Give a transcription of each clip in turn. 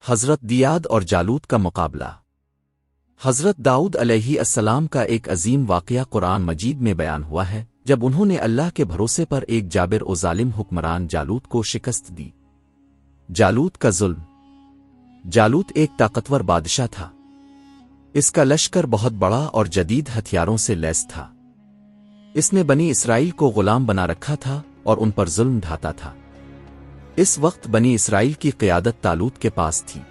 حضرت دیاد اور جالوت کا مقابلہ۔ حضرت داؤد علیہ السلام کا ایک عظیم واقعہ قرآن مجید میں بیان ہوا ہے جب انہوں نے اللہ کے بھروسے پر ایک جابر و ظالم حکمران جالوت کو شکست دی۔ جالوت کا ظلم۔ جالوت ایک طاقتور بادشاہ تھا۔ اس کا لشکر بہت بڑا اور جدید ہتھیاروں سے لیس تھا۔ اس نے بنی اسرائیل کو غلام بنا رکھا تھا اور ان پر ظلم ڈھاتا تھا۔ اس وقت بنی اسرائیل کی قیادت طالوت کے پاس تھی۔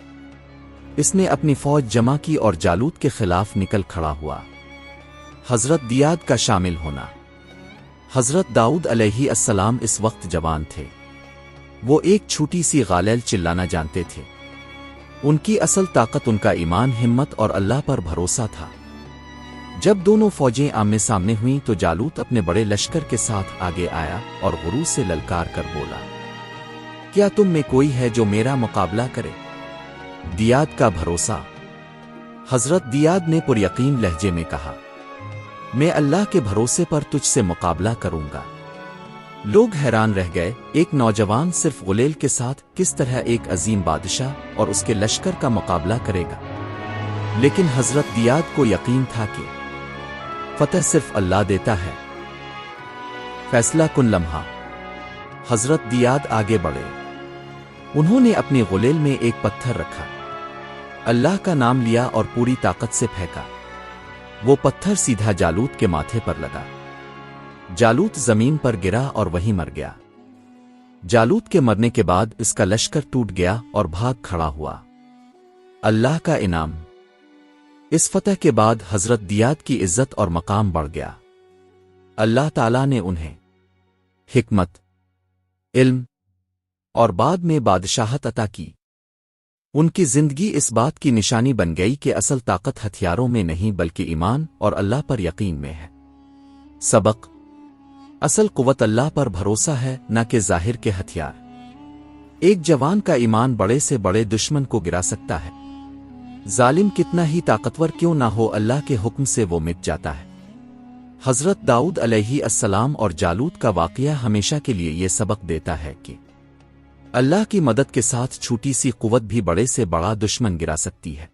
اس نے اپنی فوج جمع کی اور جالوت کے خلاف نکل کھڑا ہوا۔ حضرت دیاد کا شامل ہونا۔ حضرت داؤد علیہ السلام اس وقت جوان تھے۔ وہ ایک چھوٹی سی غالیل چلانا جانتے تھے۔ ان کی اصل طاقت ان کا ایمان، ہمت اور اللہ پر بھروسہ تھا۔ جب دونوں فوجیں آمنے سامنے ہوئیں تو جالوت اپنے بڑے لشکر کے ساتھ آگے آیا اور غرور سے للکار کر بولا، کیا تم میں کوئی ہے جو میرا مقابلہ کرے؟ دیاد کا بھروسہ۔ حضرت دیاد نے پر یقین لہجے میں کہا، میں اللہ کے بھروسے پر تجھ سے مقابلہ کروں گا۔ لوگ حیران رہ گئے، ایک نوجوان صرف غلیل کے ساتھ کس طرح ایک عظیم بادشاہ اور اس کے لشکر کا مقابلہ کرے گا؟ لیکن حضرت دیاد کو یقین تھا کہ فتح صرف اللہ دیتا ہے۔ فیصلہ کن لمحہ۔ حضرت دیاد آگے بڑھے۔ انہوں نے اپنی غلیل میں ایک پتھر رکھا، اللہ کا نام لیا اور پوری طاقت سے پھینکا۔ وہ پتھر سیدھا جالوت کے ماتھے پر لگا۔ جالوت زمین پر گرا اور وہیں مر گیا۔ جالوت کے مرنے کے بعد اس کا لشکر ٹوٹ گیا اور بھاگ کھڑا ہوا۔ اللہ کا انعام۔ اس فتح کے بعد حضرت دیاد کی عزت اور مقام بڑھ گیا۔ اللہ تعالیٰ نے انہیں حکمت، علم اور بعد میں بادشاہت عطا کی۔ ان کی زندگی اس بات کی نشانی بن گئی کہ اصل طاقت ہتھیاروں میں نہیں بلکہ ایمان اور اللہ پر یقین میں ہے۔ سبق: اصل قوت اللہ پر بھروسہ ہے، نہ کہ ظاہر کے ہتھیار۔ ایک جوان کا ایمان بڑے سے بڑے دشمن کو گرا سکتا ہے۔ ظالم کتنا ہی طاقتور کیوں نہ ہو، اللہ کے حکم سے وہ مٹ جاتا ہے۔ حضرت داؤد علیہ السلام اور جالوت کا واقعہ ہمیشہ کے لیے یہ سبق دیتا ہے کہ اللہ کی مدد کے ساتھ چھوٹی سی قوت بھی بڑے سے بڑا دشمن گرا سکتی ہے۔